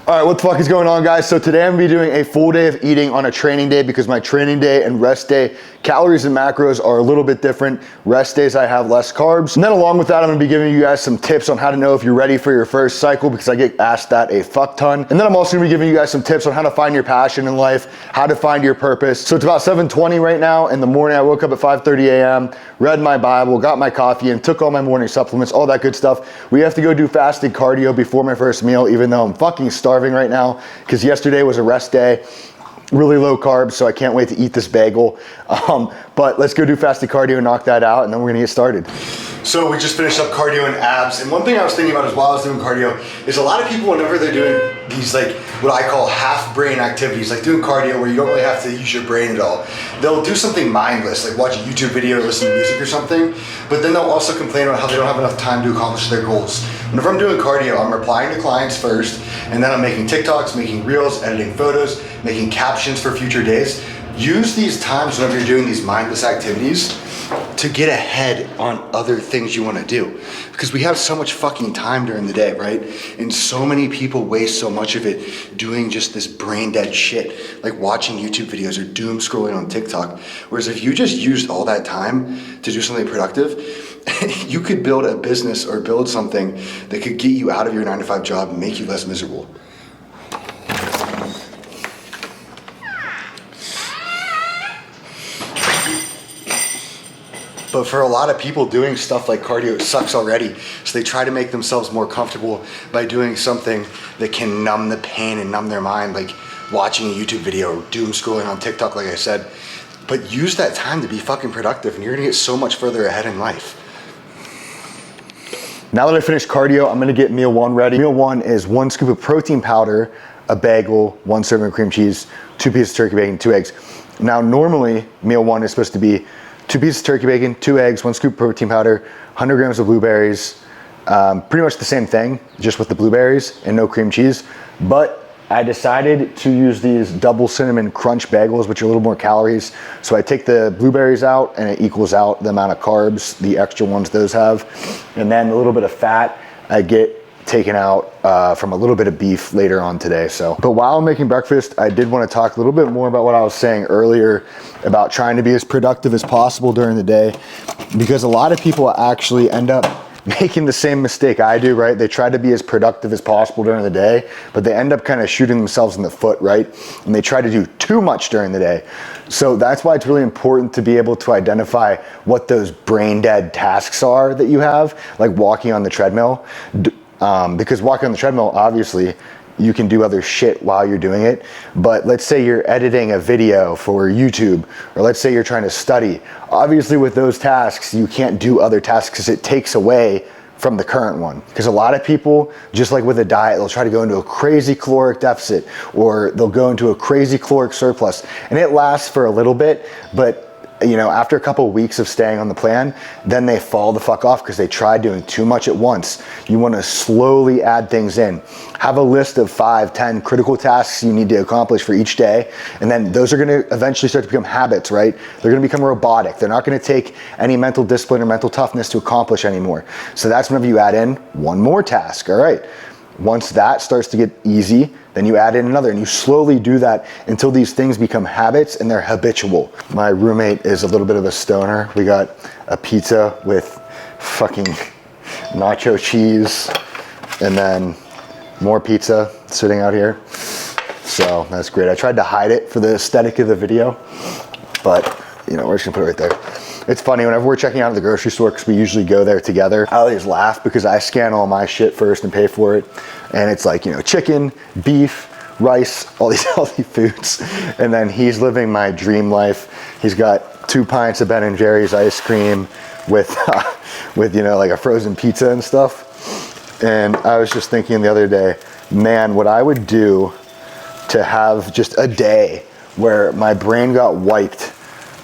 All right, what the fuck is going on, guys? So today I'm gonna be doing a full day of eating on a training day because my training day and rest day, calories and macros are a little bit different. Rest days I have less carbs. And then along with that, I'm gonna be giving you guys some tips on how to know if you're ready for your first cycle because I get asked that a fuck ton. And then I'm also gonna be giving you guys some tips on how to find your passion in life, how to find your purpose. So it's about 7:20 right now in the morning. I woke up at 5:30 a.m., read my Bible, got my coffee, and took all my morning supplements, all that good stuff. We have to go do fasted cardio before my first meal, even though I'm fucking starving right now because yesterday was a rest day, really low carbs, so I can't wait to eat this bagel. But let's go do fasted cardio and knock that out, and then we're gonna get started. So we just finished up cardio and abs, and one thing I was thinking about as while I was doing cardio is a lot of people, whenever they're doing these like what I call half brain activities, like doing cardio where you don't really have to use your brain at all, they'll do something mindless, like watch a YouTube video or listen to music or something, but then they'll also complain about how they don't have enough time to accomplish their goals. Whenever I'm doing cardio, I'm replying to clients first, and then I'm making TikToks, making reels, editing photos, making captions for future days. Use these times whenever you're doing these mindless activities to get ahead on other things you want to do, because we have so much fucking time during the day, right? And so many people waste so much of it doing just this brain dead shit, like watching YouTube videos or doom scrolling on TikTok. Whereas if you just used all that time to do something productive, you could build a business or build something that could get you out of your 9-to-5 job and make you less miserable. But for a lot of people, doing stuff like cardio sucks already. So they try to make themselves more comfortable by doing something that can numb the pain and numb their mind, like watching a YouTube video or doom scrolling on TikTok, like I said. But use that time to be fucking productive, and you're gonna get so much further ahead in life. Now that I finished cardio, I'm gonna get meal one ready. Meal one is 1 scoop of protein powder, a bagel, 1 serving of cream cheese, 2 pieces of turkey bacon, 2 eggs. Now normally, meal one is supposed to be 2 pieces of turkey bacon, 2 eggs, 1 scoop of protein powder, 100 grams of blueberries, pretty much the same thing, just with the blueberries and no cream cheese. But I decided to use these double cinnamon crunch bagels, which are a little more calories. So I take the blueberries out and it equals out the amount of carbs, the extra ones those have. And then a little bit of fat I get taken out from a little bit of beef later on today. But while I'm making breakfast, I did want to talk a little bit more about what I was saying earlier about trying to be as productive as possible during the day, because a lot of people actually end up making the same mistake I do, right? They try to be as productive as possible during the day, but they end up kind of shooting themselves in the foot, right? And they try to do too much during the day. So that's why it's really important to be able to identify what those brain dead tasks are that you have, like walking on the treadmill. Because walking on the treadmill, obviously, you can do other shit while you're doing it. But let's say you're editing a video for YouTube, or let's say you're trying to study. Obviously, with those tasks, you can't do other tasks because it takes away from the current one. Because a lot of people, just like with a diet, they'll try to go into a crazy caloric deficit, or they'll go into a crazy caloric surplus, and it lasts for a little bit, but you know, after a couple of weeks of staying on the plan, then they fall the fuck off because they tried doing too much at once. You want to slowly add things in. Have a list of 5, 10 critical tasks you need to accomplish for each day, and then those are going to eventually start to become habits, right? They're going to become robotic. They're not going to take any mental discipline or mental toughness to accomplish anymore. So that's whenever you add in one more task. All right. Once that starts to get easy, then you add in another, and you slowly do that until these things become habits and they're habitual. My roommate is a little bit of a stoner. We got a pizza with fucking nacho cheese and then more pizza sitting out here. So that's great. I tried to hide it for the aesthetic of the video, but you know, we're just gonna put it right there. It's funny, whenever we're checking out at the grocery store, because we usually go there together, I always laugh because I scan all my shit first and pay for it. And it's like, you know, chicken, beef, rice, all these healthy foods. And then he's living my dream life. He's got 2 pints of Ben & Jerry's ice cream with you know, like a frozen pizza and stuff. And I was just thinking the other day, man, what I would do to have just a day where my brain got wiped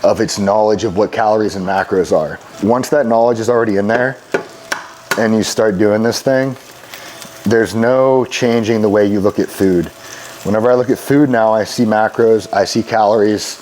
of its knowledge of what calories and macros are. Once that knowledge is already in there and you start doing this thing, there's no changing the way you look at food. Whenever I look at food now, I see macros, I see calories,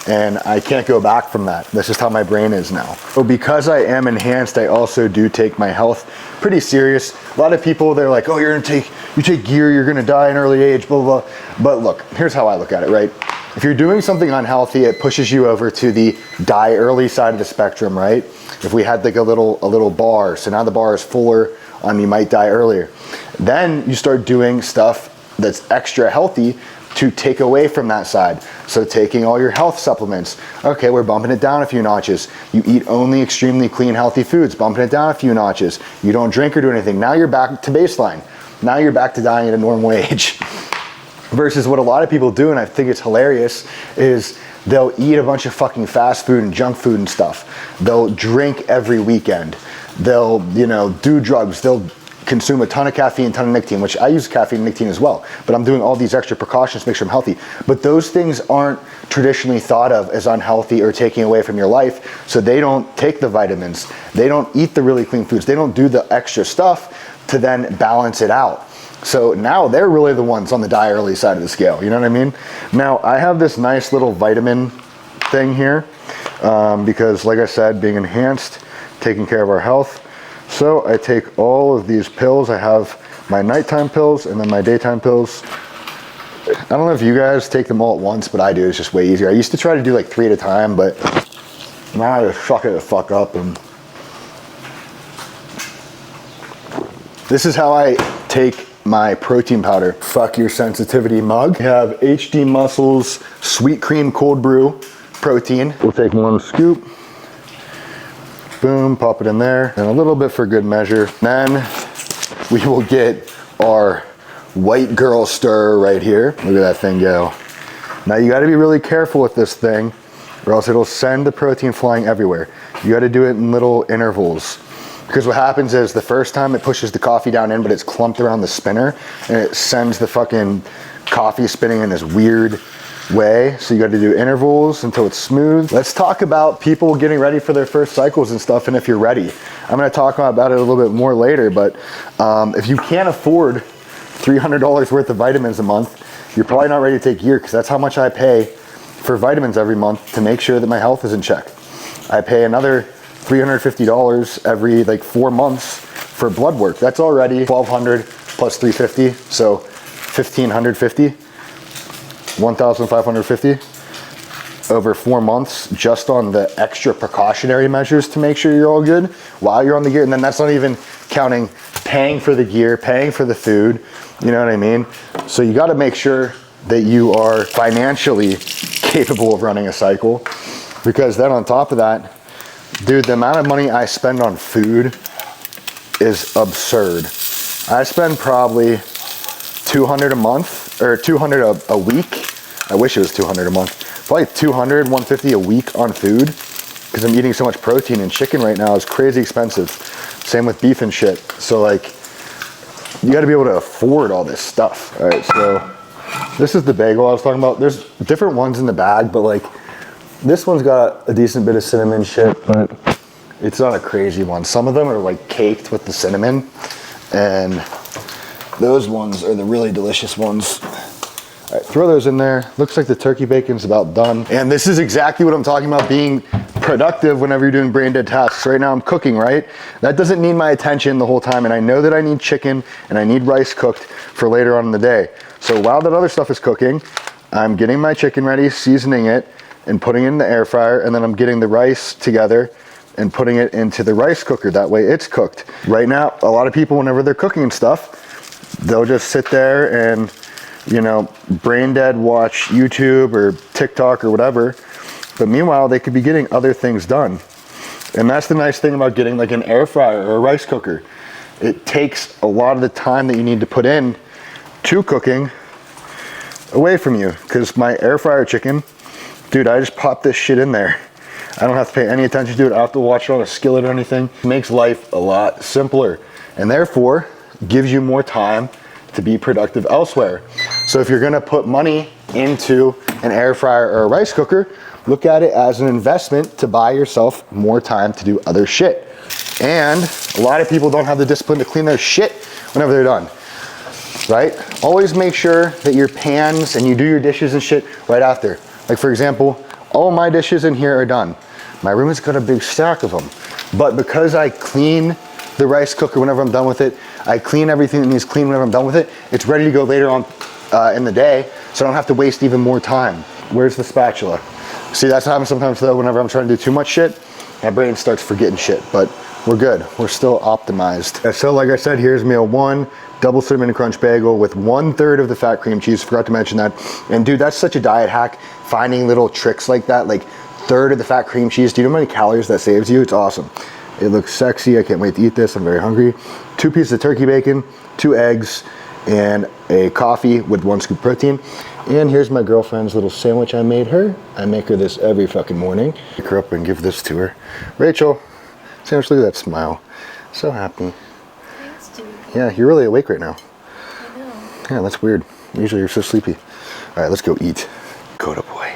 and I can't go back from that. That's just how my brain is now. So because I am enhanced, I also do take my health pretty serious. A lot of people, they're like, oh, you take gear, you're gonna die in early age, blah, blah, blah. But look, here's how I look at it, right? If you're doing something unhealthy, it pushes you over to the die early side of the spectrum, right? If we had like a little bar, so now the bar is fuller, you might die earlier. Then you start doing stuff that's extra healthy to take away from that side. So taking all your health supplements, okay, we're bumping it down a few notches. You eat only extremely clean, healthy foods, bumping it down a few notches. You don't drink or do anything. Now you're back to baseline. Now you're back to dying at a normal age. Versus what a lot of people do, and I think it's hilarious, is they'll eat a bunch of fucking fast food and junk food and stuff. They'll drink every weekend. They'll, do drugs. They'll consume a ton of caffeine, a ton of nicotine, which I use caffeine and nicotine as well, but I'm doing all these extra precautions to make sure I'm healthy. But those things aren't traditionally thought of as unhealthy or taking away from your life, so they don't take the vitamins, they don't eat the really clean foods, they don't do the extra stuff to then balance it out. So now they're really the ones on the die early side of the scale, you know what I mean? Now I have this nice little vitamin thing here because like I said, being enhanced, taking care of our health. So I take all of these pills. I have my nighttime pills and then my daytime pills. I don't know if you guys take them all at once, but I do. It's just way easier. I used to try to do like 3 at a time, but now I just suck it the fuck up. And this is how I take my protein powder. Fuck your sensitivity mug. We have HD Muscles Sweet Cream Cold Brew Protein. We'll take 1 scoop. Boom, pop it in there, and a little bit for good measure. Then we will get our white girl stir right here. Look at that thing go. Now you gotta be really careful with this thing or else it'll send the protein flying everywhere. You gotta do it in little intervals. Because what happens is the first time it pushes the coffee down in, but it's clumped around the spinner and it sends the fucking coffee spinning in this weird way. So you got to do intervals until it's smooth. Let's talk about people getting ready for their first cycles and stuff, and if you're ready. I'm going to talk about it a little bit more later, but if you can't afford $300 worth of vitamins a month, you're probably not ready to take gear, because that's how much I pay for vitamins every month to make sure that my health is in check. I pay another $350 every like 4 months for blood work. That's already $1,200 plus $350, so $1,550. $1,550 over 4 months just on the extra precautionary measures to make sure you're all good while you're on the gear. And then that's not even counting paying for the gear, paying for the food, you know what I mean? So you got to make sure that you are financially capable of running a cycle, because then on top of that, dude, the amount of money I spend on food is absurd. I spend probably $200 a month or $200 a week. I wish it was $200 a month. Probably $200, $150 a week on food, because I'm eating so much protein, and chicken right now is crazy expensive. Same with beef and shit. So like, you got to be able to afford all this stuff. All right, so this is the bagel I was talking about. There's different ones in the bag, but like this one's got a decent bit of cinnamon shit, but it's not a crazy one. Some of them are like caked with the cinnamon, and those ones are the really delicious ones. All right, throw those in there. Looks like the turkey bacon's about done. And this is exactly what I'm talking about, being productive whenever you're doing brain dead tasks. Right now I'm cooking, right? That doesn't need my attention the whole time, and I know that I need chicken and I need rice cooked for later on in the day. So while that other stuff is cooking, I'm getting my chicken ready, seasoning it, and putting it in the air fryer, and then I'm getting the rice together and putting it into the rice cooker. That way it's cooked. Right now, a lot of people, whenever they're cooking stuff, they'll just sit there and, you know, brain dead watch YouTube or TikTok or whatever. But meanwhile, they could be getting other things done. And that's the nice thing about getting like an air fryer or a rice cooker. It takes a lot of the time that you need to put in to cooking away from you. Because my air fryer chicken, dude, I just pop this shit in there. I don't have to pay any attention to it. I don't have to watch it on a skillet or anything. It makes life a lot simpler, and therefore gives you more time to be productive elsewhere. So if you're gonna put money into an air fryer or a rice cooker, look at it as an investment to buy yourself more time to do other shit. And a lot of people don't have the discipline to clean their shit whenever they're done. right? Always make sure that your pans and you do your dishes and shit right after. Like for example, all my dishes in here are done. My room has got a big stack of them. But because I clean the rice cooker whenever I'm done with it, I clean everything that needs clean whenever I'm done with it, it's ready to go later on in the day, so I don't have to waste even more time. Where's the spatula? See, that's what happens sometimes though, whenever I'm trying to do too much shit, my brain starts forgetting shit, but we're good. We're still optimized. So like I said, here's meal one, double cinnamon crunch bagel with 1/3 of the fat cream cheese. Forgot to mention that. And dude, that's such a diet hack, finding little tricks like that, like 1/3 of the fat cream cheese. Do you know how many calories that saves you? It's awesome. It looks sexy. I can't wait to eat this. I'm very hungry. 2 pieces of turkey bacon, 2 eggs, and a coffee with 1 scoop protein. And here's my girlfriend's little sandwich I made her. I make her this every fucking morning. Pick her up and give this to her. Rachel, sandwich, look at that smile. So happy. Thanks, dude. Yeah, you're really awake right now. I know. Yeah, that's weird. Usually you're so sleepy. All right, let's go eat. Coda boy.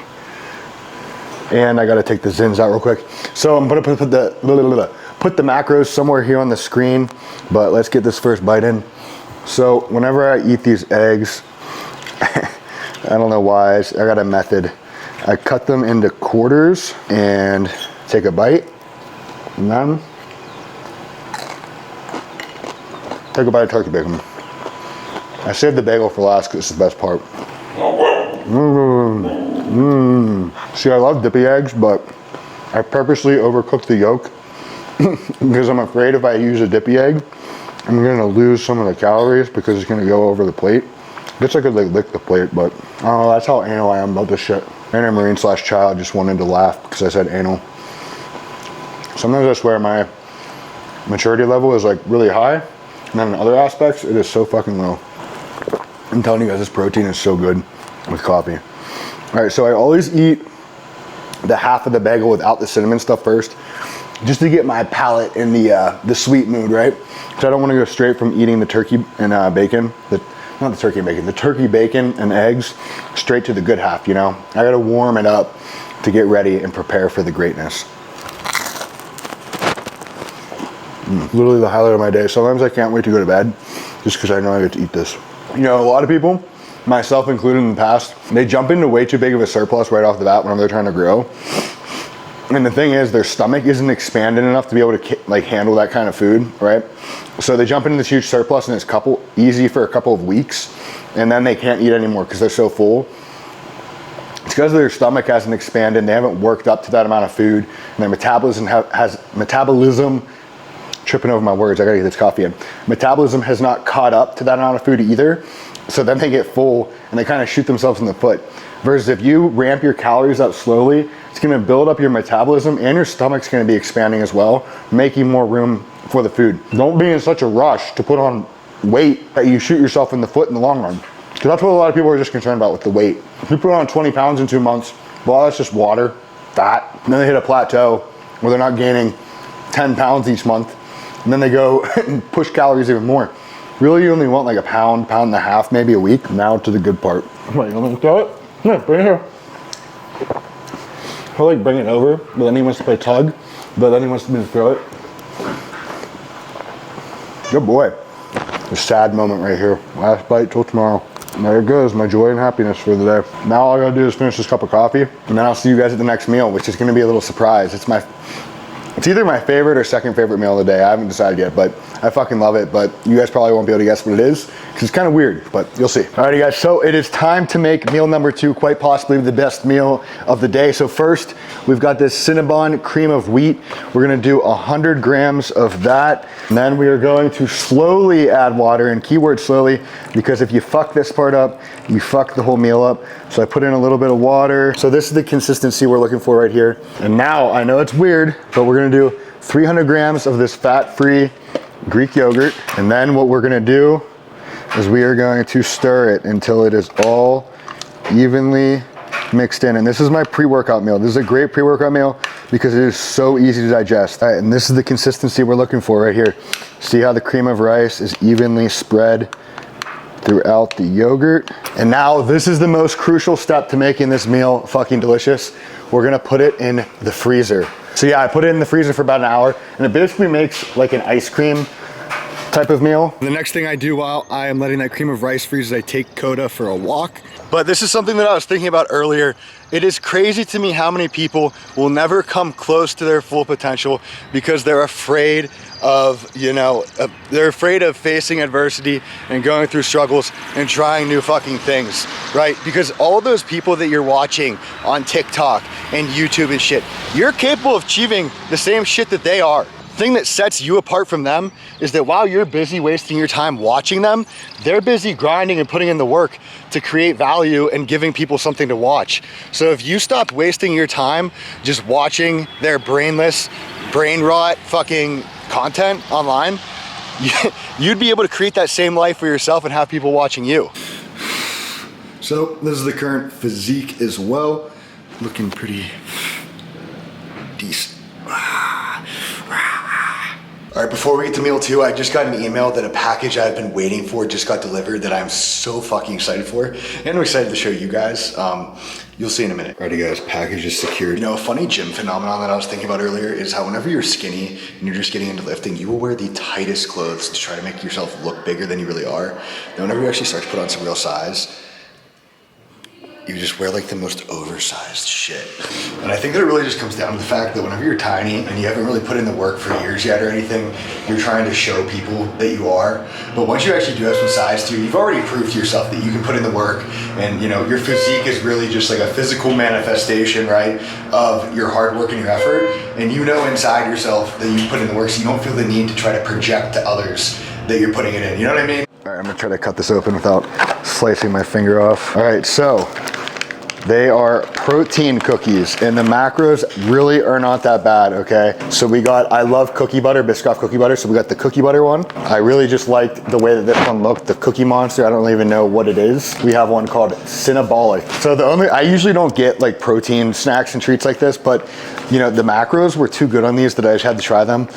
And I gotta take the Zins out real quick. So I'm gonna put the macros somewhere here on the screen, but let's get this first bite in. So whenever I eat these eggs, I don't know why, I got a method. I cut them into quarters and take a bite, and then take a bite of turkey bacon. I saved the bagel for last because it's the best part. See, I love dippy eggs, but I purposely overcooked the yolk because I'm afraid if I use a dippy egg, I'm gonna lose some of the calories because it's gonna go over the plate. I guess I could like lick the plate, but I don't know, that's how anal I am about this shit. And a Marine/child just wanted to laugh because I said anal. Sometimes I swear my maturity level is like really high, and then in other aspects, it is so fucking low. I'm telling you guys, this protein is so good with coffee. All right, so I always eat the half of the bagel without the cinnamon stuff first, just to get my palate in the sweet mood, right? Because I don't want to go straight from eating the turkey and bacon, not the turkey and bacon, the turkey, bacon, and eggs, straight to the good half, you know? I gotta warm it up to get ready and prepare for the greatness. Literally the highlight of my day. Sometimes I can't wait to go to bed, just because I know I get to eat this. You know, a lot of people, myself included in the past, they jump into way too big of a surplus right off the bat whenever they're trying to grow. And the thing is, their stomach isn't expanded enough to be able to like handle that kind of food, right? So they jump into this huge surplus and it's easy for a couple of weeks, and then they can't eat anymore because they're so full. It's because their stomach hasn't expanded and they haven't worked up to that amount of food, and their metabolism, tripping over my words, I gotta get this coffee in. Metabolism has not caught up to that amount of food either. So then they get full and they kind of shoot themselves in the foot. Versus if you ramp your calories up slowly, it's gonna build up your metabolism and your stomach's gonna be expanding as well, making more room for the food. Don't be in such a rush to put on weight that you shoot yourself in the foot in the long run. Because that's what a lot of people are just concerned about with the weight. If you put on 20 pounds in 2 months, well, that's just water, fat. And then they hit a plateau where they're not gaining 10 pounds each month. And then they go and push calories even more. Really, you only want like a pound, pound and a half, maybe a week. Now to the good part. Wait, you want to throw it? Yeah, bring it here. He'll like bring it over, but then he wants to play tug, but then he wants me to throw it. Good boy. A sad moment right here. Last bite till tomorrow. There it goes, my joy and happiness for the day. Now all I gotta do is finish this cup of coffee, and then I'll see you guys at the next meal, which is gonna be a little surprise. It's either my favorite or second favorite meal of the day. I haven't decided yet, but I fucking love it. But you guys probably won't be able to guess what it is because it's kind of weird, but you'll see. Alrighty guys, so it is time to make meal number 2, quite possibly the best meal of the day. So first, we've got this Cinnabon cream of wheat. We're gonna do 100 grams of that. And then we are going to slowly add water, and keyword slowly, because if you fuck this part up, you fuck the whole meal up. So I put in a little bit of water. So this is the consistency we're looking for right here. And now, I know it's weird, but we're gonna do 300 grams of this fat-free Greek yogurt. And then what we're gonna do is we are going to stir it until it is all evenly mixed in. And this is my pre-workout meal. This is a great pre-workout meal because it is so easy to digest. All right, and this is the consistency we're looking for right here. See how the cream of rice is evenly spread throughout the yogurt. And now this is the most crucial step to making this meal fucking delicious. We're gonna put it in the freezer. So yeah, I put it in the freezer for about an hour, and it basically makes like an ice cream type of meal. The next thing I do while I am letting that cream of rice freeze is I take Coda for a walk. But this is something that I was thinking about earlier. It is crazy to me how many people will never come close to their full potential because they're afraid of, they're afraid of facing adversity and going through struggles and trying new fucking things, right? Because all those people that you're watching on TikTok and YouTube and shit, you're capable of achieving the same shit that they are. The thing that sets you apart from them is that while you're busy wasting your time watching them, they're busy grinding and putting in the work to create value and giving people something to watch. So if you stopped wasting your time just watching their brainless, brain rot fucking content online, you'd be able to create that same life for yourself and have people watching you. So this is the current physique as well. Looking pretty decent. All right, before we get to meal two, I just got an email that a package I've been waiting for just got delivered that I'm so fucking excited for. And I'm excited to show you guys. You'll see in a minute. Alrighty guys, package is secured. A funny gym phenomenon that I was thinking about earlier is how whenever you're skinny and you're just getting into lifting, you will wear the tightest clothes to try to make yourself look bigger than you really are. And whenever you actually start to put on some real size, you just wear like the most oversized shit. And I think that it really just comes down to the fact that whenever you're tiny and you haven't really put in the work for years yet or anything, you're trying to show people that you are. But once you actually do have some size to you, you've already proved to yourself that you can put in the work, and your physique is really just like a physical manifestation, right, of your hard work and your effort. And inside yourself that you put in the work, so you don't feel the need to try to project to others that you're putting it in, you know what I mean? All right, I'm gonna try to cut this open without slicing my finger off. All right, so they are protein cookies, and the macros really are not that bad, okay? So I love cookie butter, Biscoff cookie butter, so we got the cookie butter one. I really just liked the way that this one looked, the Cookie Monster. I don't even know what it is. We have one called Cinnabolic. So I usually don't get like protein snacks and treats like this, but the macros were too good on these that I just had to try them,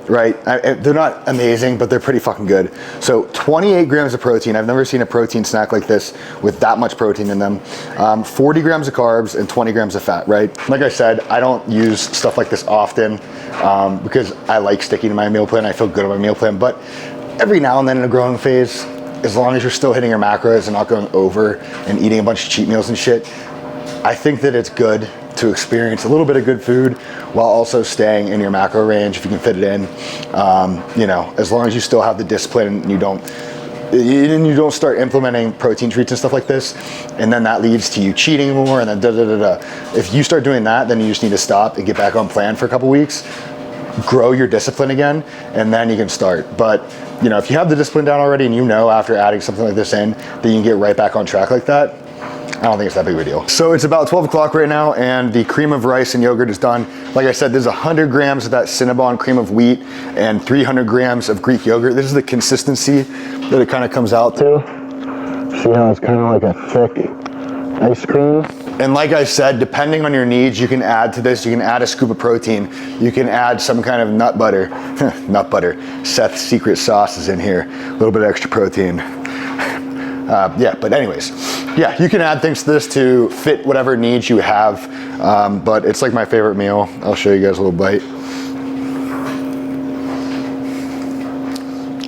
right? They're not amazing, but they're pretty fucking good. So 28 grams of protein. I've never seen a protein snack like this with that much protein in them. 40 grams of carbs and 20 grams of fat, right? Like I said, I don't use stuff like this often because I like sticking to my meal plan. I feel good on my meal plan, but every now and then in a growing phase, as long as you're still hitting your macros and not going over and eating a bunch of cheat meals and shit, I think that it's good to experience a little bit of good food while also staying in your macro range if you can fit it in. As long as you still have the discipline and you don't start implementing protein treats and stuff like this, and then that leads to you cheating more, and then If you start doing that, then you just need to stop and get back on plan for a couple weeks, grow your discipline again, and then you can start. But if you have the discipline down already and after adding something like this in, then you can get right back on track like that, I don't think it's that big of a deal. So it's about 12 o'clock right now, and the cream of rice and yogurt is done. Like I said, there's 100 grams of that Cinnabon cream of wheat and 300 grams of Greek yogurt. This is the consistency that it kind of comes out to. See how it's kind of like a thick ice cream? And like I said, depending on your needs, you can add to this. You can add a scoop of protein. You can add some kind of nut butter. Nut butter. Seth's secret sauce is in here. A little bit of extra protein. But anyways, you can add things to this to fit whatever needs you have. But it's like my favorite meal. I'll show you guys a little bite.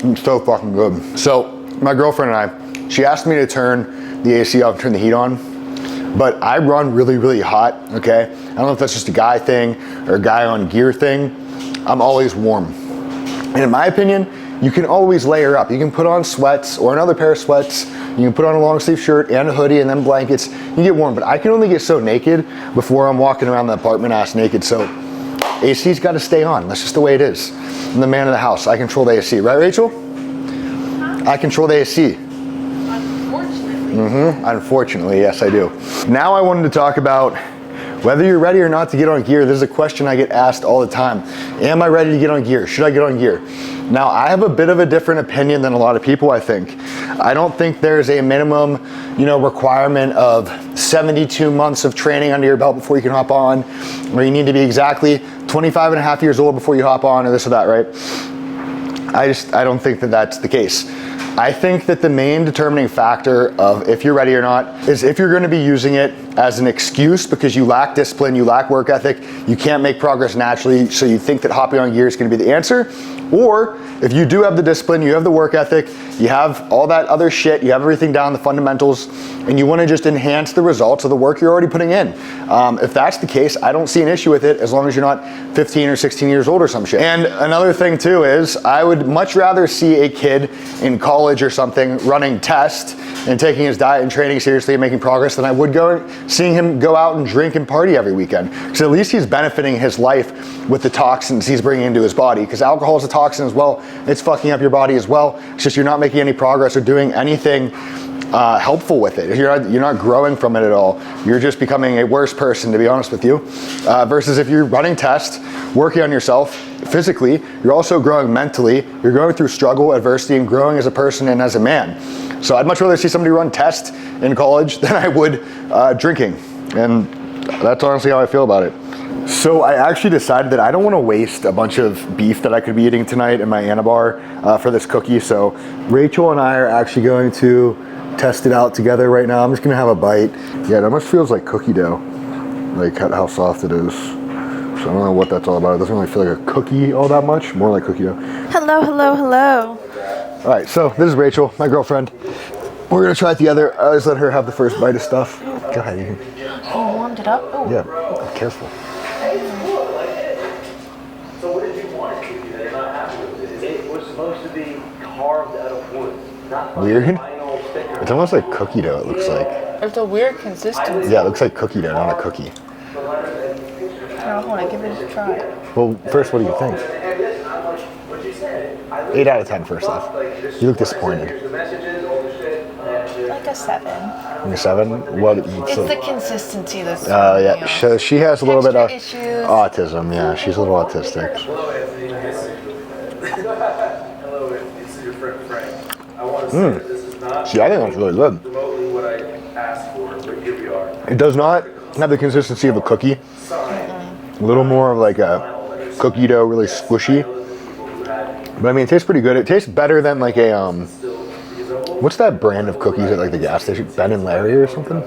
It's so fucking good. So my girlfriend and I, she asked me to turn the AC off and turn the heat on, but I run really, really hot, okay? I don't know if that's just a guy thing or a guy on gear thing. I'm always warm. And in my opinion, you can always layer up. You can put on sweats or another pair of sweats. You can put on a long sleeve shirt and a hoodie and then blankets. You get warm, but I can only get so naked before I'm walking around the apartment ass naked. So AC's got to stay on. That's just the way it is. I'm the man of the house. I control the AC, right, Rachel? Huh? I control the AC. Unfortunately. Unfortunately, yes, I do. Now I wanted to talk about whether you're ready or not to get on gear. This is a question I get asked all the time. Am I ready to get on gear? Should I get on gear? Now, I have a bit of a different opinion than a lot of people, I think. I don't think there's a minimum, requirement of 72 months of training under your belt before you can hop on, or you need to be exactly 25 and a half years old before you hop on, or this or that, right? I don't think that that's the case. I think that the main determining factor of if you're ready or not is if you're going to be using it as an excuse because you lack discipline, you lack work ethic, you can't make progress naturally, so you think that hopping on gear is going to be the answer. Or if you do have the discipline, you have the work ethic, you have all that other shit, you have everything down, the fundamentals, and you want to just enhance the results of the work you're already putting in. If that's the case, I don't see an issue with it as long as you're not 15 or 16 years old or some shit. And another thing too is I would much rather see a kid in college or something running tests and taking his diet and training seriously and making progress than I would seeing him go out and drink and party every weekend. Because at least he's benefiting his life with the toxins he's bringing into his body. Because alcohol is a toxin as well. It's fucking up your body as well. It's just you're not making any progress or doing anything helpful with it. You're not growing from it at all. You're just becoming a worse person, to be honest with you. Versus if you're running tests, working on yourself physically, you're also growing mentally. You're going through struggle, adversity, and growing as a person and as a man. So I'd much rather see somebody run tests in college than I would drinking. And that's honestly how I feel about it. So I actually decided that I don't want to waste a bunch of beef that I could be eating tonight in my Anabar for this cookie. So Rachel and I are actually going to test it out together right now. I'm just gonna have a bite. Yeah, it almost feels like cookie dough, like how soft it is. So I don't know what that's all about. It doesn't really feel like a cookie all that much, more like cookie dough. Hello, hello, hello. All right, so this is Rachel, my girlfriend. We're gonna try it together. I always let her have the first bite of stuff. Go ahead, you can. Oh, warmed it up? Oh. Yeah, careful. So what did you want it to be that you're not happy with it? It was supposed to be carved out of wood. Not like Weird. vinyl sticker. It's almost like cookie dough, it looks like. It's a weird consistency. Yeah, it looks like cookie dough, not a cookie. I want to give it a try. Well, first, what do you think? 8 out of 10 first off. You look disappointed. Like a 7. You're a 7? What? It's the consistency that's Yeah, so she has a little bit of Texture issues. autism. Yeah, she's a little autistic. Hello, Anthony. Hello, this is your friend Frank. I want to say that this is not See, I think that's really good. remotely what I asked for, but here we are. It does not have the consistency of a cookie. A little more of like a cookie dough, really squishy. But I mean, it tastes pretty good. It tastes better than like a what's that brand of cookies at like the gas station? Ben and Larry or something?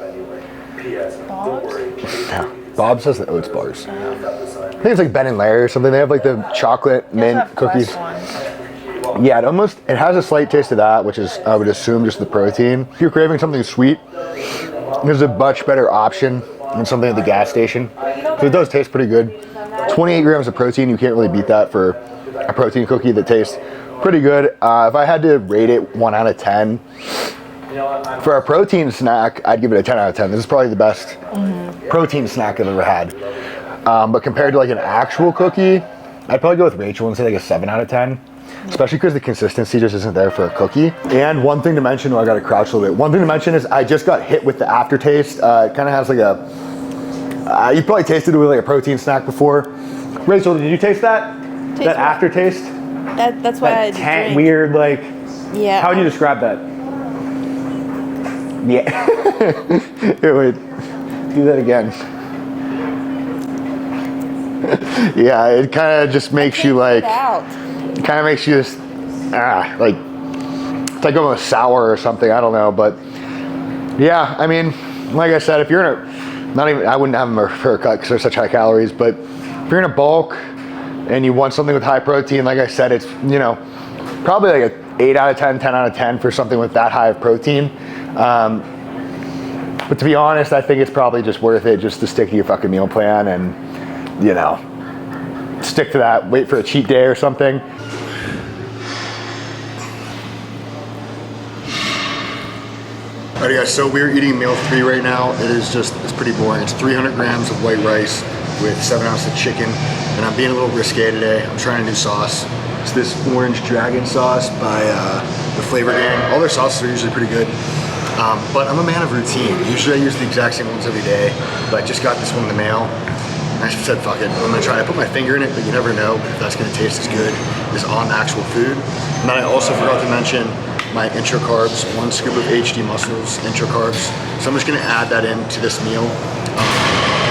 Bob's? Yeah. Bob says the oats bars. I think it's like Ben and Larry or something. They have like the chocolate mint cookies. Yeah, it has a slight taste of that, which is, I would assume, just the protein. If you're craving something sweet, there's a much better option than something at the gas station. So it does taste pretty good. 28 grams of protein, you can't really beat that for a protein cookie that tastes pretty good. If I had to rate it 1 out of 10, for a protein snack, I'd give it a 10 out of 10. This is probably the best protein snack I've ever had. But compared to like an actual cookie, I'd probably go with Rachel and say like a 7 out of 10. Especially because the consistency just isn't there for a cookie. And one thing to mention, I gotta crouch a little bit. One thing to mention is I just got hit with the aftertaste. It kind of has like a, you probably tasted it with like a protein snack before. Rachel, did you taste that? That aftertaste? That's why I drink. Weird, like, Yeah. how would you describe that? Yeah. Here, wait, do that again. Yeah, it kind of just makes you like, it kind of makes you just, like, it's like almost sour or something, I don't know, but yeah, I mean, like I said, if you're in a, I wouldn't have them for a cut because they're such high calories, but if you're in a bulk and you want something with high protein, like I said, it's, probably like a 8 out of 10, 10 out of 10 for something with that high of protein. But to be honest, I think it's probably just worth it just to stick to your fucking meal plan and, stick to that, wait for a cheat day or something. Alright guys, so we're eating meal 3 right now. It's pretty boring. It's 300 grams of white rice with 7 ounces of chicken. And I'm being a little risque today. I'm trying a new sauce. It's this orange dragon sauce by the Flavor Gang. All their sauces are usually pretty good. But I'm a man of routine. Usually I use the exact same ones every day, but I just got this one in the mail. I said, fuck it, I'm gonna try to put my finger in it, but you never know if that's gonna taste as good as on actual food. And then I also forgot to mention my intro carbs, 1 scoop of HD Muscles intro carbs. So I'm just gonna add that into this meal.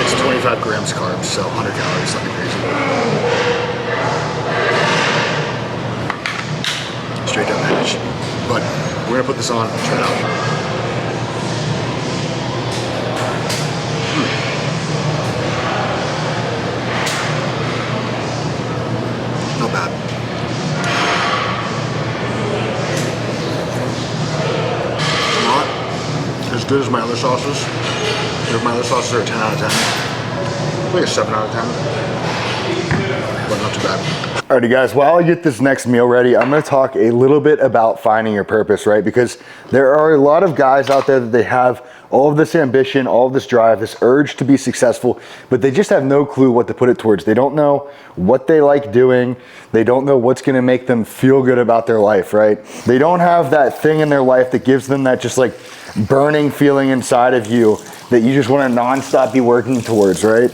It's 25 grams carbs, so 100 calories, nothing crazy. Straight down the edge. But We're gonna put this on and try it out. Not bad. Not as good as my other sauces. My other sauces are a 10 out of 10. Like a 7 out of 10. But not too bad. Alrighty guys, while I get this next meal ready, I'm gonna talk a little bit about finding your purpose, right? Because there are a lot of guys out there that they have all of this ambition, all of this drive, this urge to be successful, but they just have no clue what to put it towards. They don't know what they like doing. They don't know what's gonna make them feel good about their life, right? They don't have that thing in their life that gives them that just like burning feeling inside of you that you just wanna nonstop be working towards, right?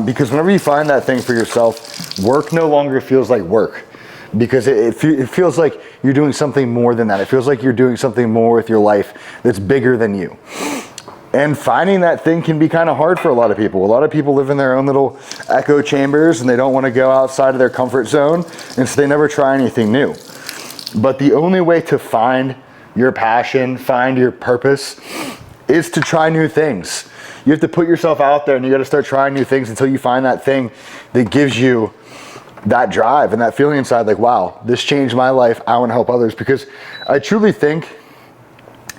Because whenever you find that thing for yourself, work no longer feels like work, because it feels like you're doing something more than that. It feels like you're doing something more with your life that's bigger than you. And finding that thing can be kind of hard for a lot of people. A lot of people live in their own little echo chambers and they don't want to go outside of their comfort zone, and so they never try anything new. But the only way to find your passion, find your purpose, is to try new things. You have to put yourself out there and you got to start trying new things until you find that thing that gives you that drive and that feeling inside like, wow, this changed my life. I want to help others. Because I truly think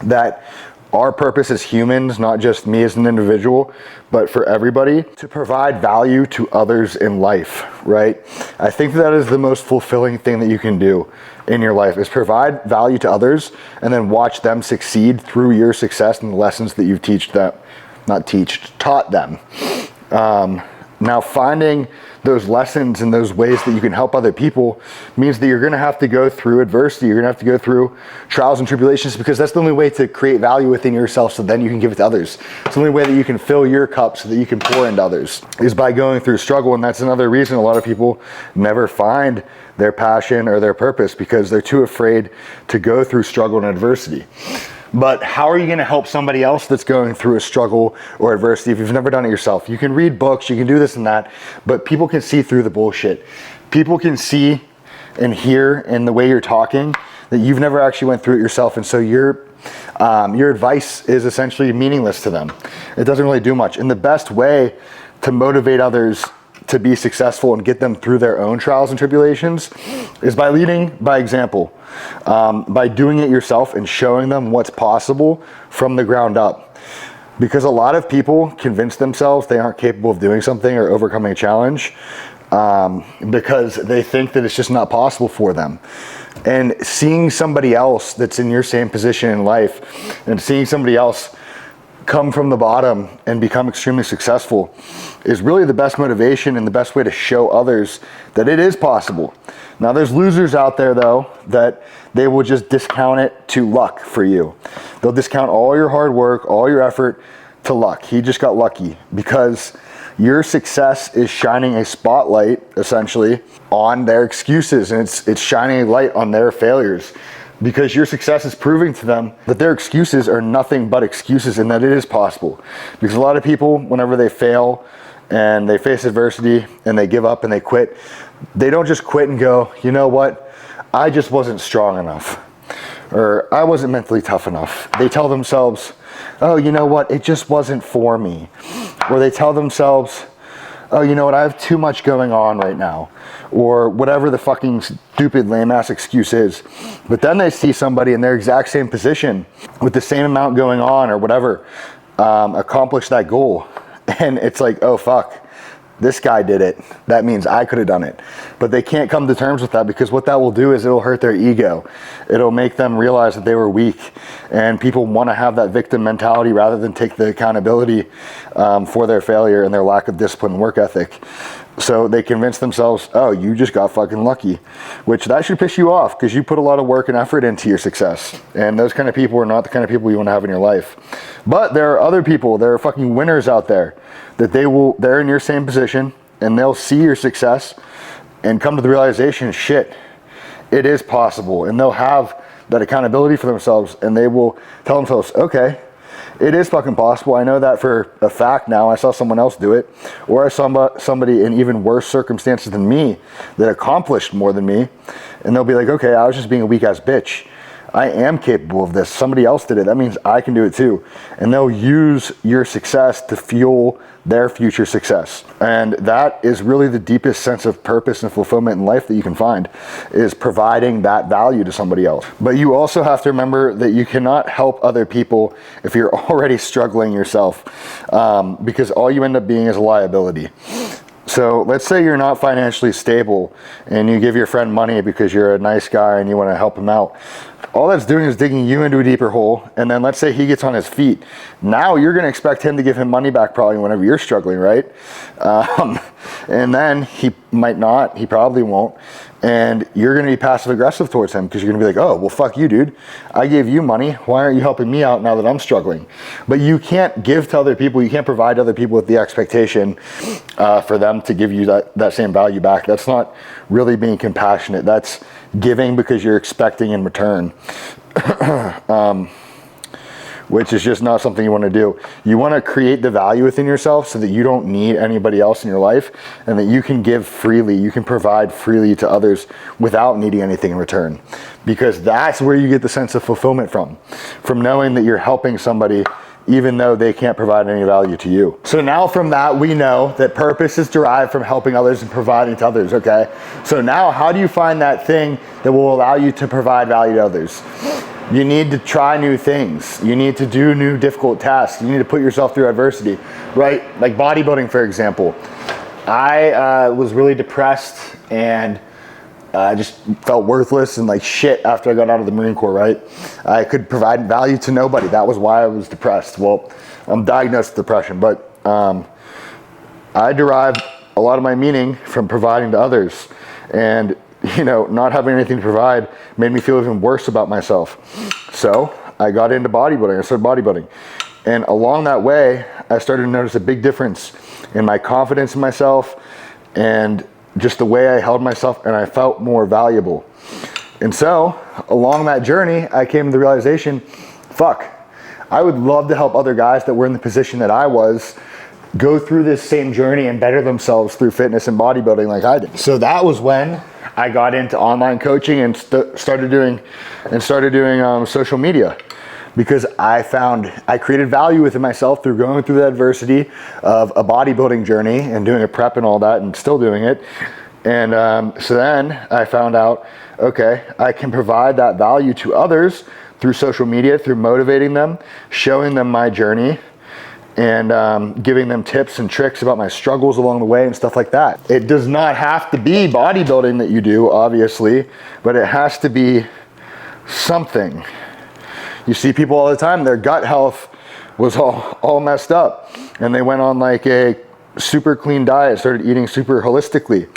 that our purpose as humans, not just me as an individual, but for everybody, to provide value to others in life, right? I think that is the most fulfilling thing that you can do in your life, is provide value to others and then watch them succeed through your success and the lessons that you've taught them. Now finding those lessons and those ways that you can help other people means that you're gonna have to go through adversity. You're gonna have to go through trials and tribulations, because that's the only way to create value within yourself, so then you can give it to others. It's the only way that you can fill your cup so that you can pour into others, is by going through struggle. And that's another reason a lot of people never find their passion or their purpose, because they're too afraid to go through struggle and adversity. But how are you going to help somebody else that's going through a struggle or adversity if you've never done it yourself? You can read books, you can do this and that, but people can see through the bullshit. People can see and hear in the way you're talking that you've never actually went through it yourself, and so your advice is essentially meaningless to them. It doesn't really do much. And the best way to motivate others to be successful and get them through their own trials and tribulations is by leading by example, by doing it yourself and showing them what's possible from the ground up. Because a lot of people convince themselves they aren't capable of doing something or overcoming a challenge because they think that it's just not possible for them. And seeing somebody else that's in your same position in life, and seeing somebody else come from the bottom and become extremely successful, is really the best motivation and the best way to show others that it is possible. Now there's losers out there though, that they will just discount it to luck for you. They'll discount all your hard work, all your effort to luck. He just got lucky, because your success is shining a spotlight essentially on their excuses, and it's shining a light on their failures. Because your success is proving to them that their excuses are nothing but excuses, and that it is possible. Because a lot of people, whenever they fail and they face adversity and they give up and they quit, they don't just quit and go, you know what, I just wasn't strong enough, or I wasn't mentally tough enough. They tell themselves, oh, you know what, it just wasn't for me. Or they tell themselves, oh, you know what, I have too much going on right now, or whatever the fucking stupid lame ass excuse is. But then they see somebody in their exact same position with the same amount going on or whatever, accomplish that goal, and it's like, oh fuck, this guy did it, that means I could have done it. But they can't come to terms with that, because what that will do is it'll hurt their ego. It'll make them realize that they were weak, and people want to have that victim mentality rather than take the accountability for their failure and their lack of discipline and work ethic. So they convince themselves, oh, you just got fucking lucky, which that should piss you off, because you put a lot of work and effort into your success. And those kind of people are not the kind of people you want to have in your life. But there are other people, there are fucking winners out there, that they're in your same position, and they'll see your success and come to the realization, shit, it is possible. And they'll have that accountability for themselves, and they will tell themselves, okay, it is fucking possible. I know that for a fact now. I saw someone else do it, or I saw somebody in even worse circumstances than me that accomplished more than me, and they'll be like, okay, I was just being a weak ass bitch. I am capable of this. Somebody else did it. That means I can do it too. And they'll use your success to fuel their future success. And that is really the deepest sense of purpose and fulfillment in life that you can find, is providing that value to somebody else. But you also have to remember that you cannot help other people if you're already struggling yourself, because all you end up being is a liability. So let's say you're not financially stable and you give your friend money because you're a nice guy and you want to help him out. All that's doing is digging you into a deeper hole. And then let's say he gets on his feet. Now you're going to expect him to give him money back probably whenever you're struggling, right? And then he might not, he probably won't. And you're going to be passive aggressive towards him because you're going to be like, oh, well, fuck you, dude. I gave you money. Why aren't you helping me out now that I'm struggling? But you can't give to other people. You can't provide to other people with the expectation for them to give you that same value back. That's not really being compassionate. That's giving because you're expecting in return. Which is just not something you want to do. You want to create the value within yourself so that you don't need anybody else in your life, and that you can give freely, you can provide freely to others without needing anything in return. Because that's where you get the sense of fulfillment from knowing that you're helping somebody even though they can't provide any value to you. So now from that, we know that purpose is derived from helping others and providing to others, okay? So now how do you find that thing that will allow you to provide value to others? You need to try new things. You need to do new difficult tasks. You need to put yourself through adversity, right? Like bodybuilding, for example. I was really depressed and I just felt worthless and like shit after I got out of the Marine Corps, right? I could provide value to nobody. That was why I was depressed. Well, I'm diagnosed with depression, but I derived a lot of my meaning from providing to others. And you know, not having anything to provide made me feel even worse about myself. So I got into bodybuilding. I started bodybuilding. And along that way, I started to notice a big difference in my confidence in myself and just the way I held myself, and I felt more valuable. And so along that journey, I came to the realization, fuck, I would love to help other guys that were in the position that I was go through this same journey and better themselves through fitness and bodybuilding like I did. So that was when I got into online coaching and started doing social media, because I created value within myself through going through the adversity of a bodybuilding journey and doing a prep and all that, and still doing it. And so then I found out, okay, I can provide that value to others through social media, through motivating them, showing them my journey, and giving them tips and tricks about my struggles along the way and stuff like that. It does not have to be bodybuilding that you do, obviously, but it has to be something. You see people all the time, their gut health was all messed up, and they went on like a super clean diet, started eating super holistically.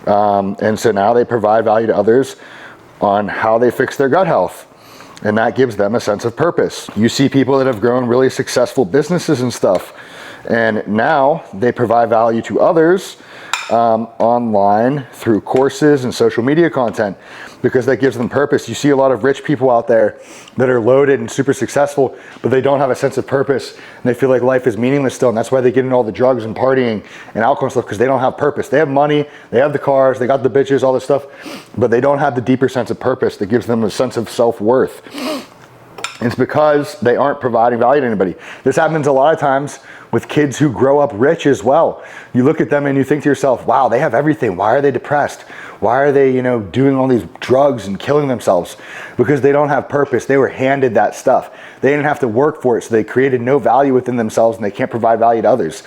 And so now they provide value to others on how they fix their gut health. And that gives them a sense of purpose. You see people that have grown really successful businesses and stuff, and now they provide value to others online through courses and social media content, because that gives them purpose. You see a lot of rich people out there that are loaded and super successful, but they don't have a sense of purpose, and they feel like life is meaningless still, and that's why they get into all the drugs and partying and alcohol and stuff, because they don't have purpose. They have money, they have the cars, they got the bitches, all this stuff, but they don't have the deeper sense of purpose that gives them a sense of self-worth. It's because they aren't providing value to anybody. This happens a lot of times with kids who grow up rich as well. You look at them and you think to yourself, wow, they have everything. Why are they depressed? Why are they, doing all these drugs and killing themselves? Because they don't have purpose. They were handed that stuff. They didn't have to work for it, so they created no value within themselves, and they can't provide value to others.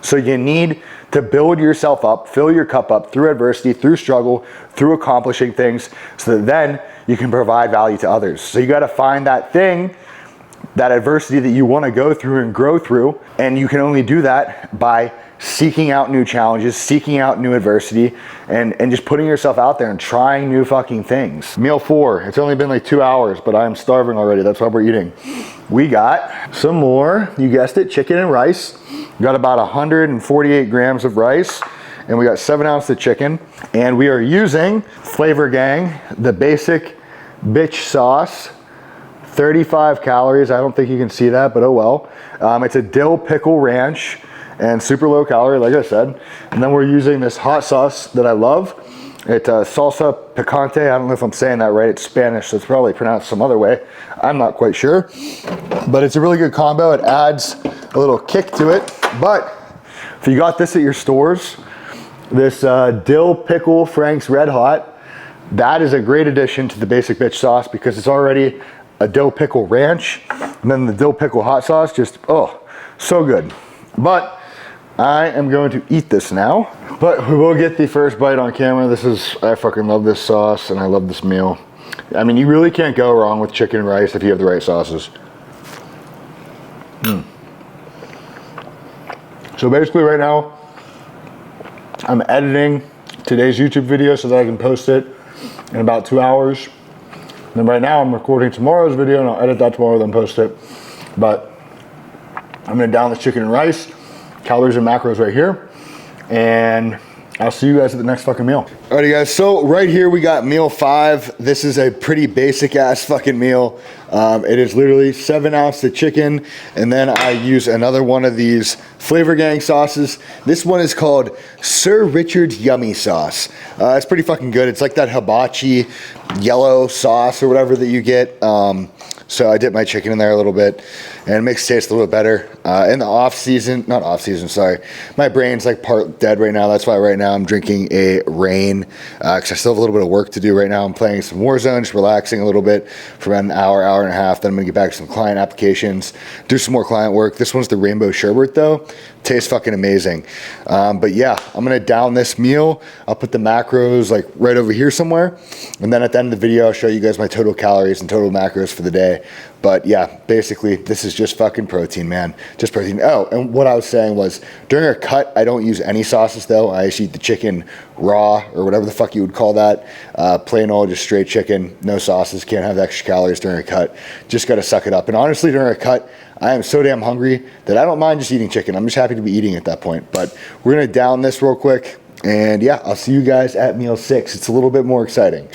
So you need to build yourself up, fill your cup up through adversity, through struggle, through accomplishing things, so that then you can provide value to others. So you got to find that thing, that adversity that you want to go through and grow through, and you can only do that by seeking out new challenges, seeking out new adversity, and just putting yourself out there and trying new fucking things. Meal 4, it's only been like 2 hours, but I'm starving already. That's why we're eating. We got some more, you guessed it, chicken and rice. We got about 148 grams of rice, and we got 7 ounces of chicken. And we are using Flavor Gang, the basic bitch sauce, 35 calories. I don't think you can see that, but oh well. It's a dill pickle ranch and super low calorie, like I said. And then we're using this hot sauce that I love. It's salsa picante. I don't know if I'm saying that right. It's Spanish, so it's probably pronounced some other way. I'm not quite sure. But it's a really good combo. It adds a little kick to it. But if you got this at your stores, this dill pickle Frank's Red Hot, that is a great addition to the basic bitch sauce because it's already a dill pickle ranch. And then the dill pickle hot sauce, just, oh, so good. But I am going to eat this now, but we will get the first bite on camera. I fucking love this sauce and I love this meal. I mean, you really can't go wrong with chicken and rice if you have the right sauces. So basically right now, I'm editing today's YouTube video so that I can post it in about 2 hours. And then right now I'm recording tomorrow's video and I'll edit that tomorrow, then post it. But I'm gonna down this chicken and rice. Calories and macros right here, and I'll see you guys at the next fucking meal. Alrighty guys, so right here we got meal 5. This is a pretty basic ass fucking meal. It is literally 7 ounces of chicken, and then I use another one of these Flavor Gang sauces. This one is called Sir Richard's Yummy Sauce. It's pretty fucking good. It's like that hibachi yellow sauce or whatever that you get. So I dip my chicken in there a little bit and it makes it taste a little bit better. In the off season, not off season, sorry. My brain's like part dead right now. That's why right now I'm drinking a Reign because I still have a little bit of work to do right now. I'm playing some Warzone, just relaxing a little bit for about an hour, hour and a half. Then I'm gonna get back to some client applications, do some more client work. This one's the Rainbow Sherbet though. Tastes fucking amazing. But yeah, I'm gonna down this meal. I'll put the macros like right over here somewhere. And then at the end of the video, I'll show you guys my total calories and total macros for the day. But yeah, basically this is just fucking protein, man. Just protein. Oh, and what I was saying was during a cut, I don't use any sauces though. I just eat the chicken raw or whatever the fuck you would call that. Plain old, just straight chicken, no sauces, can't have extra calories during a cut. Just gotta suck it up. And honestly, during a cut, I am so damn hungry that I don't mind just eating chicken. I'm just happy to be eating at that point. But we're gonna down this real quick. And yeah, I'll see you guys at meal 6. It's a little bit more exciting.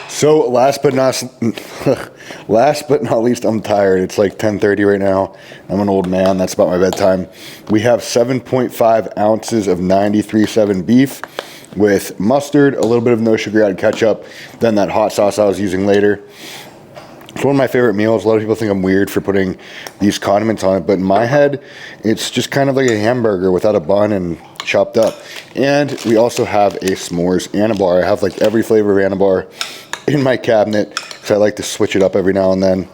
So last but not least, I'm tired. It's like 10:30 right now. I'm an old man. That's about my bedtime. We have 7.5 ounces of 93.7 beef with mustard, a little bit of no sugar added ketchup, then that hot sauce I was using later. It's one of my favorite meals. A lot of people think I'm weird for putting these condiments on it, but in my head, it's just kind of like a hamburger without a bun and chopped up. And we also have a s'mores Anabar. I have like every flavor of Anabar in my cabinet because I like to switch it up every now and then.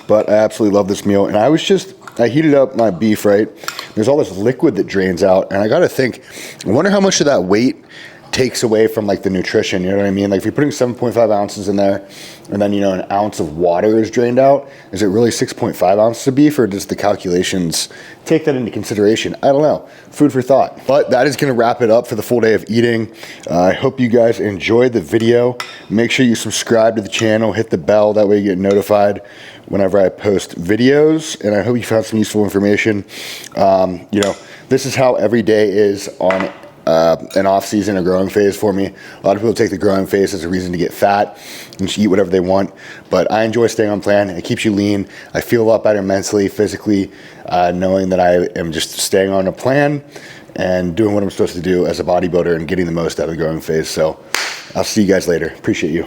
But I absolutely love this meal. And I heated up my beef, right? There's all this liquid that drains out. And I got to think, I wonder how much of that weight takes away from like the nutrition, you know what I mean? Like if you're putting 7.5 ounces in there and then, you know, an ounce of water is drained out, is it really 6.5 ounces of beef or does the calculations take that into consideration? I don't know. Food for thought. But that is going to wrap it up for the full day of eating. I hope you guys enjoyed the video. Make sure you subscribe to the channel, hit the bell, that way you get notified whenever I post videos. And I hope you found some useful information. You know, this is how every day is on an off season or growing phase for me. A lot of people take the growing phase as a reason to get fat and just eat whatever they want, but I enjoy staying on plan. It keeps you lean. I feel a lot better mentally, physically, knowing that I am just staying on a plan and doing what I'm supposed to do as a bodybuilder and getting the most out of the growing phase. So I'll see you guys later. Appreciate you.